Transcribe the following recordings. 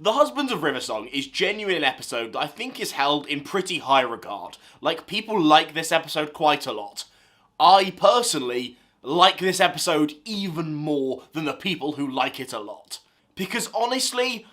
The Husbands of Riversong is genuinely an episode that I think is held in pretty high regard. Like, people like this episode quite a lot. I, personally, like this episode even more than the people who like it a lot. Because honestly,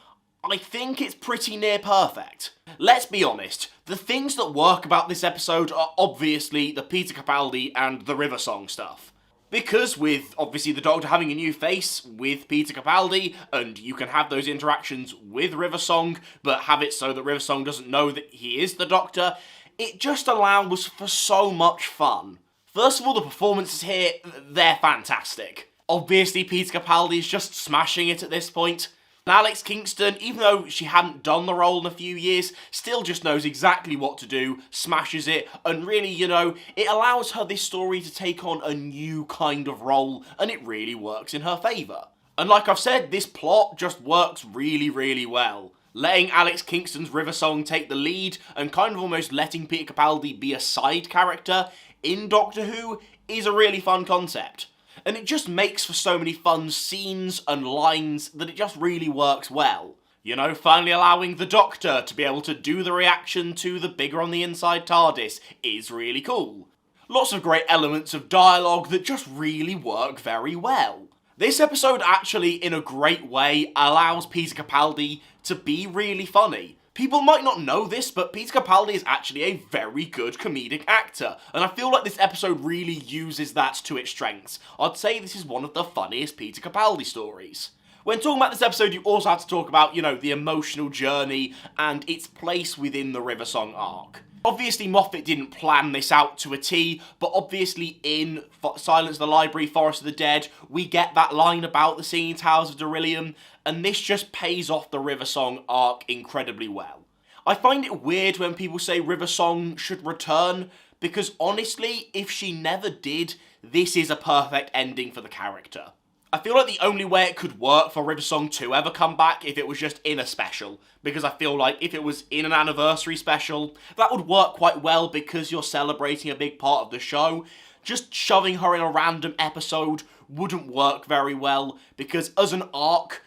I think it's pretty near perfect. Let's be honest, the things that work about this episode are obviously the Peter Capaldi and the Riversong stuff. Because with, obviously, the Doctor having a new face with Peter Capaldi, and you can have those interactions with Riversong, but have it so that Riversong doesn't know that he is the Doctor, it just allows for so much fun. First of all, the performances here, they're fantastic. Obviously, Peter Capaldi is just smashing it at this point. And Alex Kingston, even though she hadn't done the role in a few years, still just knows exactly what to do, smashes it, and really, you know, it allows her this story to take on a new kind of role, and it really works in her favour. And like I've said, this plot just works really, really well. Letting Alex Kingston's Riversong take the lead, and kind of almost letting Peter Capaldi be a side character in Doctor Who, is a really fun concept. And it just makes for so many fun scenes and lines that it just really works well. You know, finally allowing the Doctor to be able to do the reaction to the bigger on the inside TARDIS is really cool. Lots of great elements of dialogue that just really work very well. This episode actually, in a great way, allows Peter Capaldi to be really funny. People might not know this, but Peter Capaldi is actually a very good comedic actor, and I feel like this episode really uses that to its strengths. I'd say this is one of the funniest Peter Capaldi stories. When talking about this episode, you also have to talk about, you know, the emotional journey and its place within the Riversong arc. Obviously, Moffat didn't plan this out to a T, but obviously in Silence of the Library, Forest of the Dead, we get that line about the Singing Towers of Darillium, and this just pays off the Riversong arc incredibly well. I find it weird when people say Riversong should return, because honestly, if she never did, this is a perfect ending for the character. I feel like the only way it could work for Riversong to ever come back if it was just in a special, because I feel like if it was in an anniversary special, that would work quite well because you're celebrating a big part of the show. Just shoving her in a random episode wouldn't work very well, because as an arc,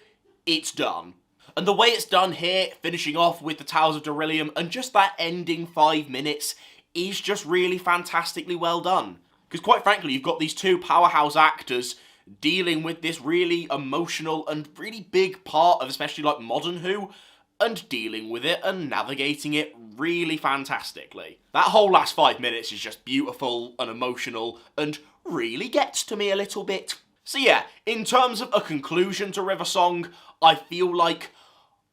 it's done. And the way it's done here, finishing off with the Towers of Darillium, and just that ending 5 minutes, is just really fantastically well done. Because quite frankly, you've got these two powerhouse actors dealing with this really emotional and really big part of especially like modern Who, and dealing with it and navigating it really fantastically. That whole last 5 minutes is just beautiful and emotional and really gets to me a little bit. So yeah, in terms of a conclusion to Riversong, I feel like,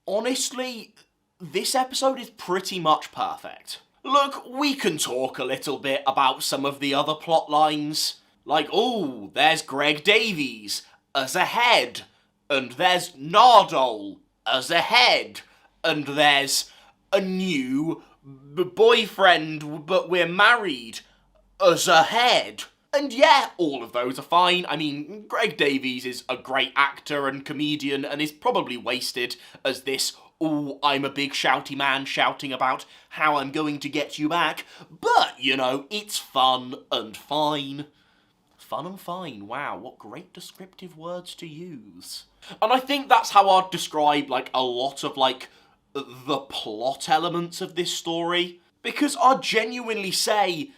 honestly, this episode is pretty much perfect. Look, we can talk a little bit about some of the other plot lines. Like, oh, there's Greg Davies as a head, and there's Nardole as a head, and there's a new boyfriend, but we're married, as a head. And yeah, all of those are fine. I mean, Greg Davies is a great actor and comedian and is probably wasted as this, oh, I'm a big shouty man shouting about how I'm going to get you back. But, you know, it's fun and fine. Fun and fine. Wow, what great descriptive words to use. And I think that's how I'd describe, like, a lot of, like, the plot elements of this story. Because I'd genuinely say,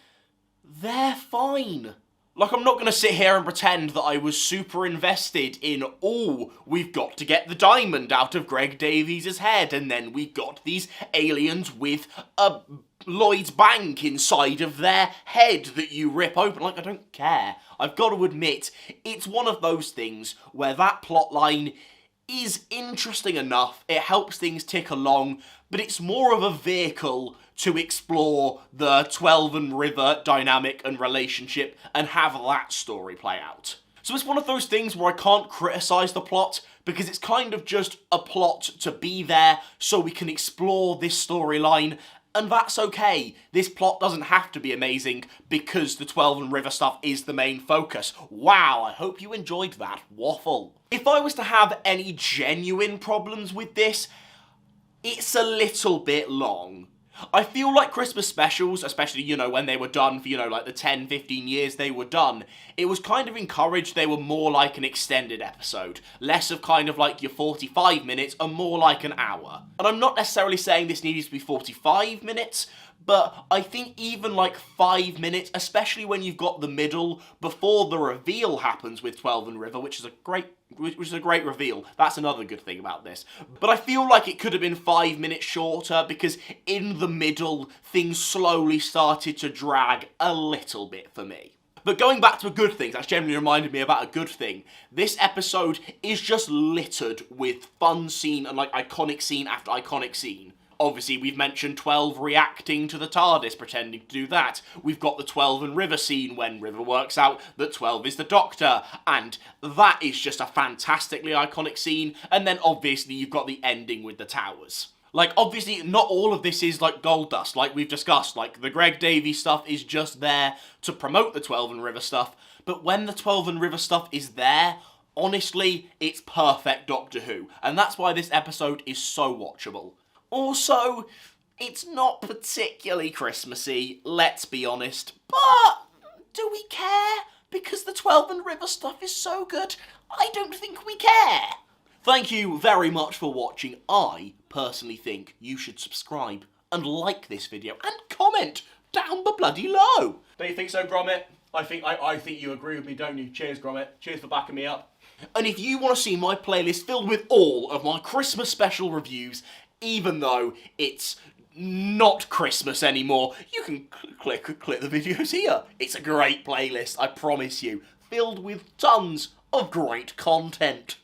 they're fine. Like, I'm not going to sit here and pretend that I was super invested in, oh, we've got to get the diamond out of Greg Davies' head, and then we got these aliens with a Lloyd's Bank inside of their head that you rip open. Like, I don't care. I've got to admit, it's one of those things where that plotline is interesting enough, it helps things tick along, but it's more of a vehicle to explore the Twelven River dynamic and relationship and have that story play out. So it's one of those things where I can't criticise the plot, because it's kind of just a plot to be there so we can explore this storyline, and that's okay. This plot doesn't have to be amazing because the Twelven River stuff is the main focus. Wow, I hope you enjoyed that waffle. If I was to have any genuine problems with this, it's a little bit long. I feel like Christmas specials, especially, you know, when they were done for, you know, like the 10, 15 years they were done, it was kind of encouraged they were more like an extended episode. Less of kind of like your 45 minutes and more like an hour. And I'm not necessarily saying this needs to be 45 minutes, but I think even like 5 minutes, especially when you've got the middle before the reveal happens with 12 and River, which is a great reveal. That's another good thing about this. But I feel like it could have been 5 minutes shorter because in the middle, things slowly started to drag a little bit for me. But going back to a good thing, that's generally reminded me about a good thing. This episode is just littered with fun scene and like iconic scene after iconic scene. Obviously, we've mentioned 12 reacting to the TARDIS, pretending to do that. We've got the 12 and River scene when River works out that 12 is the Doctor, and that is just a fantastically iconic scene. And then obviously you've got the ending with the towers. Like, obviously, not all of this is like gold dust, like we've discussed. Like, the Greg Davies stuff is just there to promote the 12 and River stuff, but when the 12 and River stuff is there, honestly, it's perfect Doctor Who, and that's why this episode is so watchable. Also, it's not particularly Christmassy, let's be honest, but do we care? Because the 12 and River stuff is so good, I don't think we care. Thank you very much for watching. I personally think you should subscribe and like this video and comment down the bloody low. Don't you think so, Gromit? I think you agree with me, don't you? Cheers, Gromit. Cheers for backing me up. And if you want to see my playlist filled with all of my Christmas special reviews, even though it's not Christmas anymore, you can click the videos here. It's a great playlist, I promise you, filled with tons of great content.